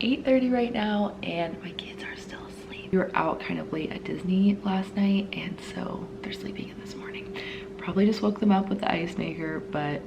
8:30 right now and my kids are still asleep. We were out kind of late at Disney last night and so they're sleeping in this morning. Probably just woke them up with the ice maker, but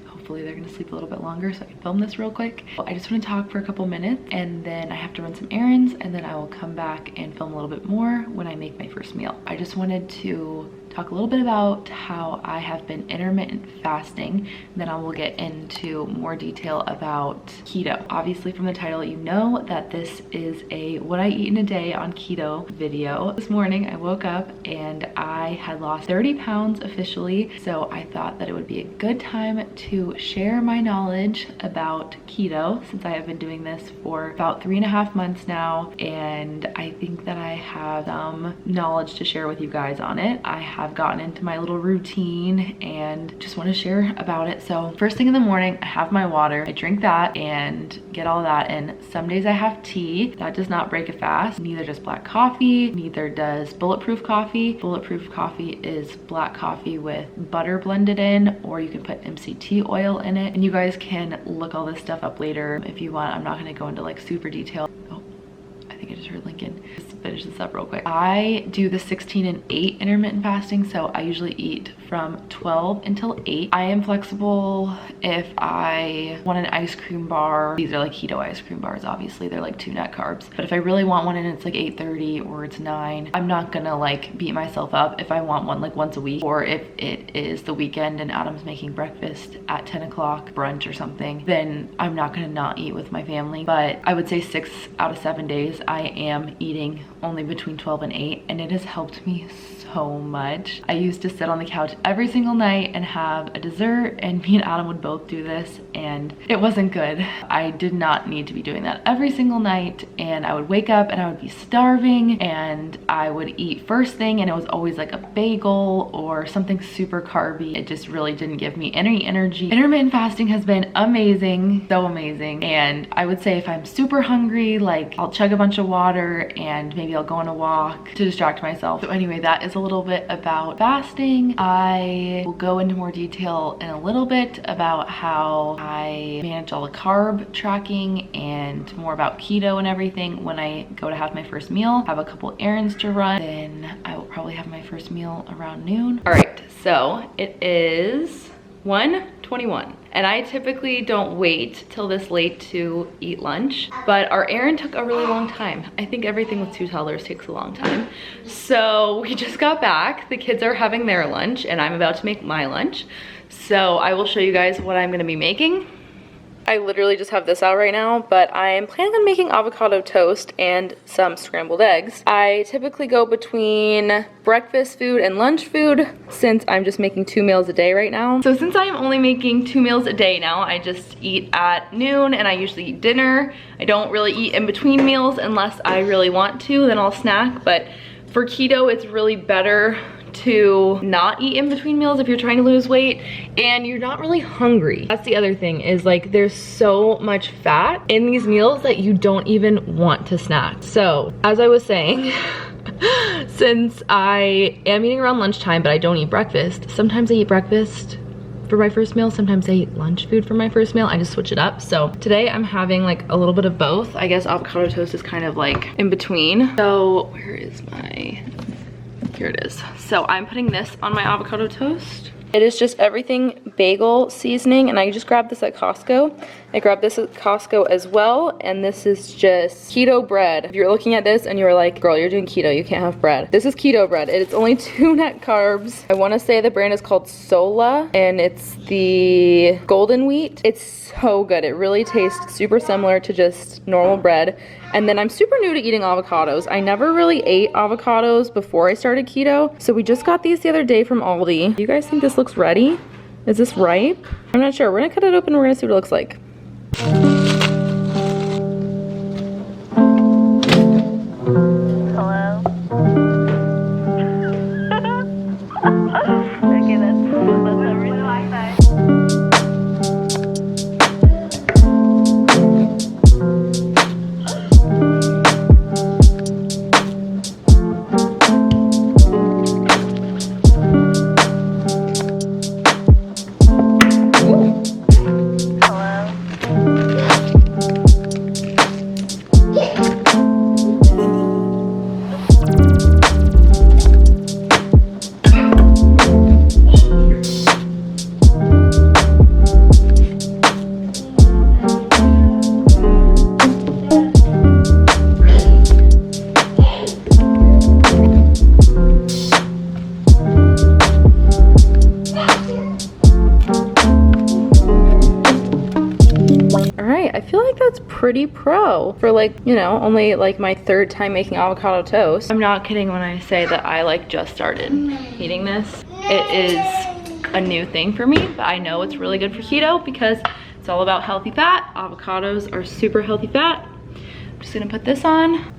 hopefully they're gonna sleep a little bit longer so I can film this real quick. I just want to talk for a couple minutes and then I have to run some errands and then I will come back and film a little bit more when I make my first meal. I just wanted to talk a little bit about how I have been intermittent fasting, and then I will get into more detail about keto. Obviously from the title you know that this is a what I eat in a day on keto video. This morning I woke up and I had lost 30 pounds officially, so I thought that it would be a good time to share my knowledge about keto since I have been doing this for about 3.5 months now, and I think that I have some knowledge to share with you guys on it. I have gotten into my little routine and just want to share about it. So first thing in the morning, I have my water. I drink that and get all that in. Some days I have tea. That does not break a fast. Neither does black coffee. Neither does bulletproof coffee. Bulletproof coffee is black coffee with butter blended in, or you can put MCT oil in it. And you guys can look all this stuff up later if you want. I'm not going to go into like super detail. Oh, I think I just heard Lincoln. Just finish this up real quick. I do the 16 and 8 intermittent fasting, so I usually eat from 12 until 8. I am flexible if I want an ice cream bar. These are like keto ice cream bars, obviously they're like 2 net carbs, but if I really want one and it's like 8:30 or it's 9, I'm not gonna like beat myself up if I want one like once a week, or if it is the weekend and Adam's making breakfast at 10 o'clock brunch or something, then I'm not gonna not eat with my family. But I would say 6 out of 7 days I am eating only between 12 and 8, and it has helped me so much. I used to sit on the couch every single night and have a dessert, and me and Adam would both do this and it wasn't good. I did not need to be doing that every single night, and I would wake up and I would be starving and I would eat first thing and it was always like a bagel or something super carby. It just really didn't give me any energy. Intermittent fasting has been amazing, so amazing, and I would say if I'm super hungry, like I'll chug a bunch of water and maybe I'll go on a walk to distract myself. So anyway, that is a little bit about fasting. I will go into more detail in a little bit about how I manage all the carb tracking and more about keto and everything when I go to have my first meal. I have a couple errands to run, then I will probably have my first meal around noon. All right, so it is 1:21 and I typically don't wait till this late to eat lunch, but our errand took a really long time. I think everything with 2 toddlers takes a long time. So we just got back. The kids are having their lunch and I'm about to make my lunch. So I will show you guys what I'm gonna be making. I literally just have this out right now, but I'm planning on making avocado toast and some scrambled eggs. I typically go between breakfast food and lunch food since I'm just making 2 meals a day right now. So since I'm only making 2 meals a day now, I just eat at noon and I usually eat dinner. I don't really eat in between meals unless I really want to, then I'll snack. But for keto, it's really better to not eat in between meals if you're trying to lose weight and you're not really hungry. That's the other thing, is like there's so much fat in these meals that you don't even want to snack. So as I was saying, since I am eating around lunchtime but I don't eat breakfast, sometimes I eat breakfast for my first meal, sometimes I eat lunch food for my first meal. I just switch it up. So today I'm having like a little bit of both. I guess avocado toast is kind of like in between. So where is my, here it is. So I'm putting this on my avocado toast. It is just everything bagel seasoning, and I just grabbed this at Costco. I grabbed this at Costco as well, and this is just keto bread. If you're looking at this and you're like, girl, you're doing keto, you can't have bread. This is keto bread. It's only 2 net carbs. I want to say the brand is called Sola, and it's the golden wheat. It's so good. It really tastes super similar to just normal bread. And then I'm super new to eating avocados. I never really ate avocados before I started keto. So we just got these the other day from Aldi. Do you guys think this looks ready? Is this ripe? I'm not sure. We're gonna cut it open and we're gonna see what it looks like. Hello? Okay, that's really like that. feel like that's pretty pro for like, you know, only like my 3rd time making avocado toast. I'm not kidding when I say that I like just started eating this. It is a new thing for me, but I know it's really good for keto because it's all about healthy fat. Avocados are super healthy fat. I'm just gonna put this on.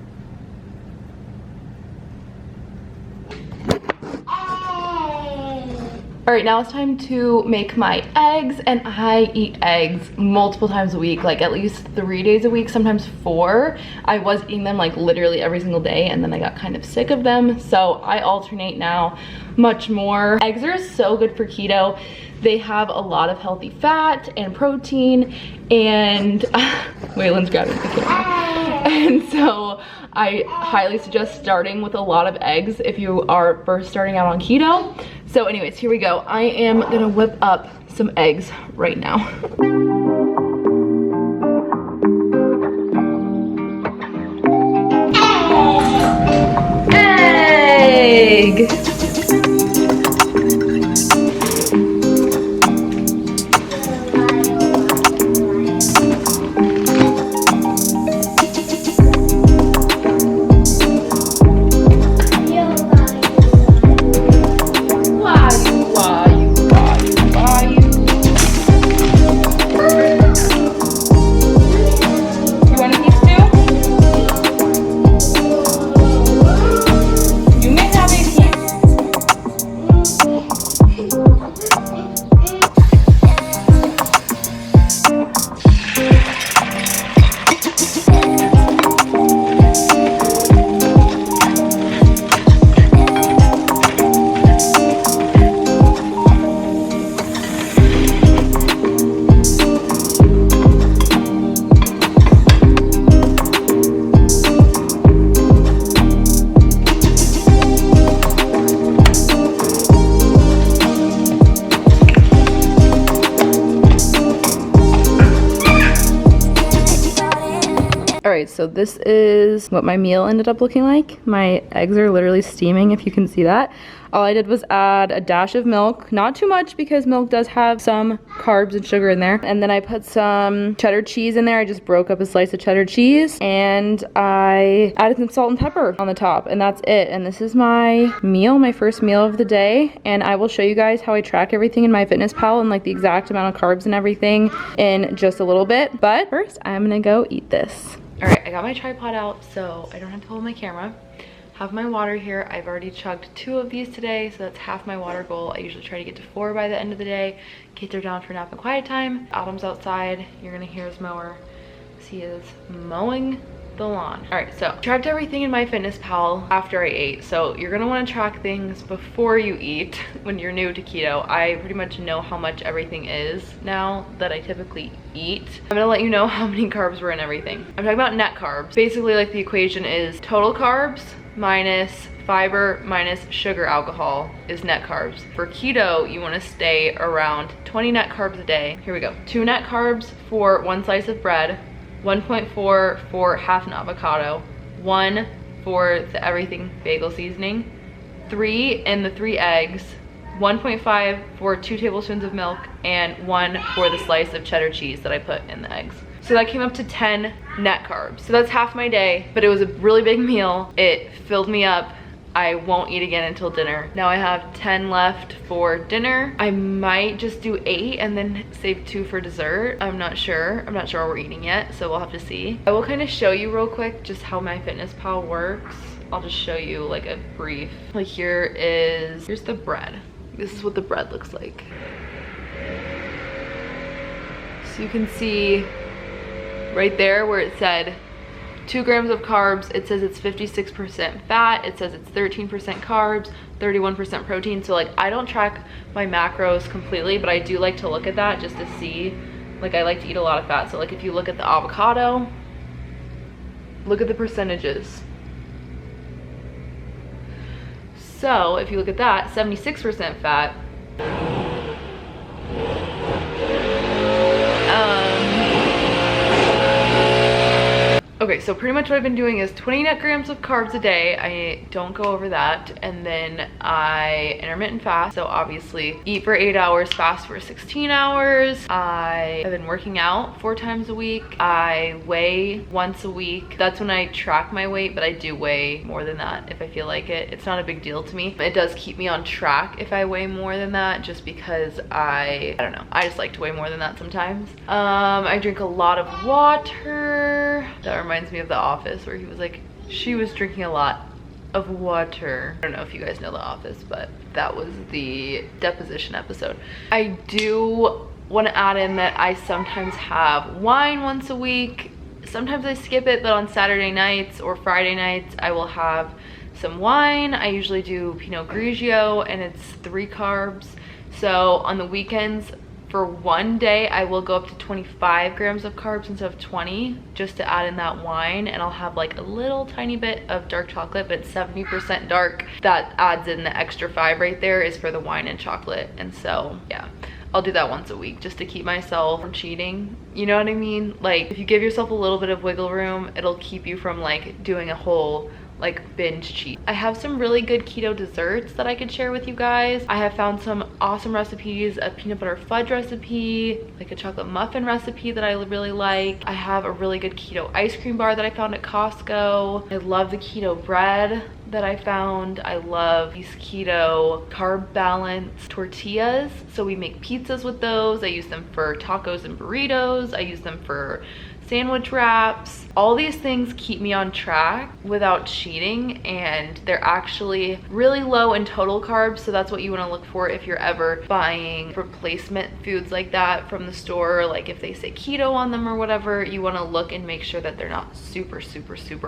All right, now it's time to make my eggs, and I eat eggs multiple times a week, like at least 3 days a week, sometimes 4. I was eating them like literally every single day, and then I got kind of sick of them, so I alternate now much more. Eggs are so good for keto. They have a lot of healthy fat and protein, and Waylon's grabbing the camera. And so I highly suggest starting with a lot of eggs if you are first starting out on keto. So anyways, here we go. I am gonna whip up some eggs right now. Egg! Alright, so this is what my meal ended up looking like. My eggs are literally steaming, if you can see that. All I did was add a dash of milk, not too much because milk does have some carbs and sugar in there. And then I put some cheddar cheese in there. I just broke up a slice of cheddar cheese and I added some salt and pepper on the top, and that's it. And this is my meal, my first meal of the day. And I will show you guys how I track everything in MyFitnessPal and like the exact amount of carbs and everything in just a little bit. But first, I'm gonna go eat this. All right, I got my tripod out so I don't have to hold my camera. Have my water here. I've already chugged 2 of these today, so that's half my water goal. I usually try to get to 4 by the end of the day. Kids are down for nap and quiet time. Autumn's outside. You're gonna hear his mower. He is mowing the lawn. All right, so tracked everything in MyFitnessPal after I ate. So you're gonna wanna track things before you eat when you're new to keto. I pretty much know how much everything is now that I typically eat. I'm gonna let you know how many carbs were in everything. I'm talking about net carbs. Basically, like, the equation is total carbs minus fiber minus sugar alcohol is net carbs. For keto, you want to stay around 20 net carbs a day. Here we go. 2 net carbs for 1 slice of bread, 1.4 for half an avocado, 1 for the everything bagel seasoning, 3 in the 3 eggs, 1.5 for 2 tablespoons of milk, and 1 for the slice of cheddar cheese that I put in the eggs. So that came up to 10 net carbs. So that's half my day, but it was a really big meal. It filled me up. I won't eat again until dinner. Now I have 10 left for dinner. I might just do 8 and then save 2 for dessert. I'm not sure. I'm not sure what we're eating yet, so we'll have to see. I will kind of show you real quick just how MyFitnessPal works. I'll just show you like a brief. Like here's the bread. This is what the bread looks like. So you can see right there where it said 2 grams of carbs, it says it's 56% fat, it says it's 13% carbs, 31% protein. So like, I don't track my macros completely, but I do like to look at that just to see. Like, I like to eat a lot of fat. So like, if you look at the avocado, look at the percentages. So if you look at that, 76% fat. Okay, Okay, so pretty much what I've been doing is 20 net grams of carbs a day. I don't go over that. And then I intermittent fast. So obviously eat for 8 hours, fast for 16 hours. I have been working out 4 times a week. I weigh once a week. That's when I track my weight, but I do weigh more than that if I feel like it. It's not a big deal to me. It does keep me on track if I weigh more than that, just because I don't know. I just like to weigh more than that sometimes. I drink a lot of water. That reminds me of The Office, where he was like, she was drinking a lot of water. I don't know if you guys know The Office, but that was the deposition episode. I do want to add in that I sometimes have wine once a week. Sometimes I skip it, but on Saturday nights or Friday nights, I will have some wine. I usually do Pinot Grigio, and it's 3 carbs. So on the weekends, for one day, I will go up to 25 grams of carbs instead of 20, just to add in that wine. And I'll have like a little tiny bit of dark chocolate, but it's 70% dark. That adds in the extra 5 right there is for the wine and chocolate. And so, yeah, I'll do that once a week just to keep myself from cheating. You know what I mean? Like, if you give yourself a little bit of wiggle room, it'll keep you from like doing a whole like binge cheat. I have some really good keto desserts that I could share with you guys. I have found some awesome recipes, a peanut butter fudge recipe, like a chocolate muffin recipe that I really like. I have a really good keto ice cream bar that I found at Costco. I love the keto bread that I found. I love these keto carb balance tortillas. So we make pizzas with those. I use them for tacos and burritos. I use them for sandwich wraps. All these things keep me on track without cheating, and they're actually really low in total carbs. So that's what you want to look for if you're ever buying replacement foods like that from the store. Like if they say keto on them or whatever, you want to look and make sure that they're not super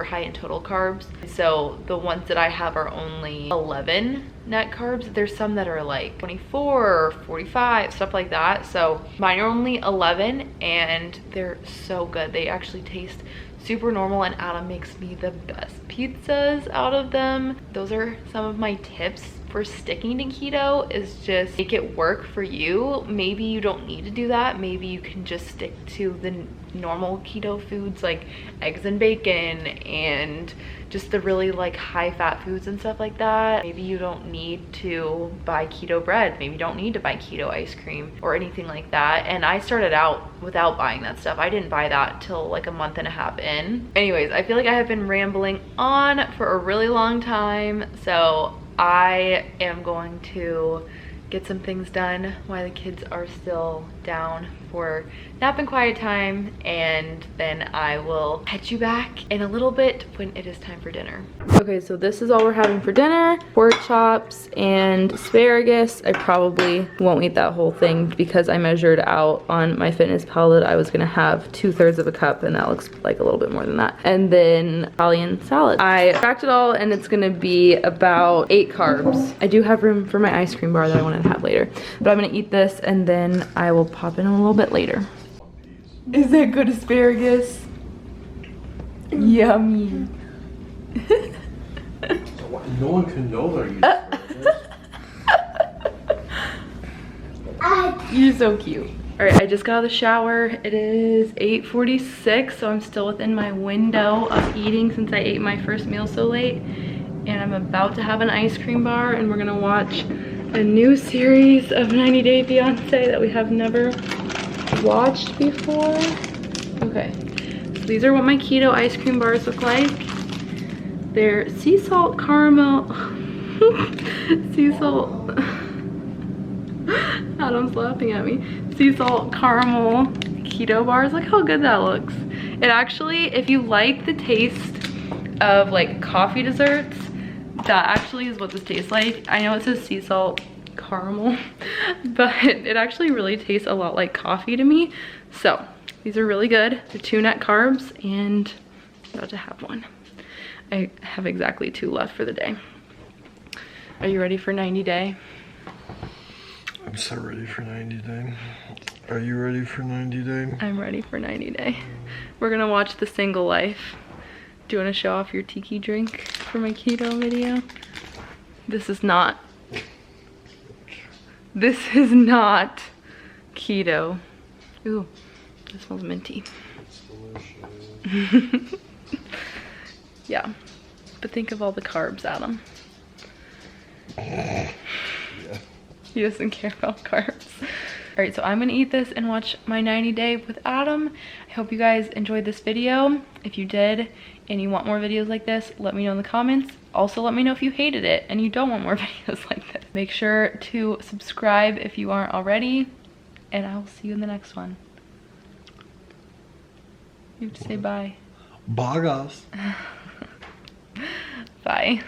high in total carbs. So the ones that I have are only 11 net carbs. There's some that are like 24 or 45, stuff like that. So mine are only 11, and they're so good. They actually taste super normal, and Adam makes me the best pizzas out of them. Those are some of my tips for sticking to keto, is just make it work for you. Maybe you don't need to do that. Maybe you can just stick to the normal keto foods like eggs and bacon and just the really like high fat foods and stuff like that. Maybe you don't need to buy keto bread. Maybe you don't need to buy keto ice cream or anything like that. And I started out without buying that stuff. I didn't buy that till like a month and a half in. Anyways, I feel like I have been rambling on for a really long time. So I am going to get some things done while the kids are still down for nap and quiet time, and then I will catch you back in a little bit when it is time for dinner. Okay, so this is all we're having for dinner: pork chops and asparagus. I probably won't eat that whole thing because I measured out on my Fitness Pal that I was gonna have 2/3 of a cup, and that looks like a little bit more than that. And then Italian salad. I tracked it all, and it's gonna be about 8 carbs. I do have room for my ice cream bar that I want to have later, but I'm gonna eat this and then I will pop in a little bit later. Is that good asparagus? Yummy. No one can know they're using asparagus. You're so cute. All right, I just got out of the shower. It is 8:46, so I'm still within my window of eating since I ate my first meal so late. And I'm about to have an ice cream bar, and we're gonna watch a new series of 90 Day Fiancé that we have never watched before. Okay, so these are what my keto ice cream bars look like. They're sea salt caramel, sea salt, Adam's laughing at me, sea salt caramel keto bars. Look how good that looks. It actually, if you like the taste of like coffee desserts, that actually is what this tastes like. I know it says sea salt caramel, but it actually really tastes a lot like coffee to me. So these are really good. They're 2 net carbs, and I'm about to have one. I have exactly 2 left for the day. Are you ready for 90 Day? I'm so ready for 90 Day. Are you ready for 90 Day? I'm ready for 90 Day. We're gonna watch The Single Life. Do you want to show off your tiki drink for my keto video? This is not keto. Ooh, this smells minty. It's delicious. Yeah. But think of all the carbs, Adam. Yeah. He doesn't care about carbs. All right, so I'm gonna eat this and watch my 90 day with Adam. I hope you guys enjoyed this video. If you did and you want more videos like this, let me know in the comments. Also, let me know if you hated it and you don't want more videos like this. Make sure to subscribe if you aren't already, and I will see you in the next one. You have to say bye. Bye, guys. Bye.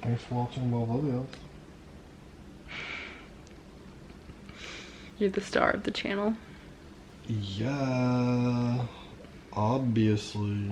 Thanks for watching my videos. You're the star of the channel. Yeah, obviously.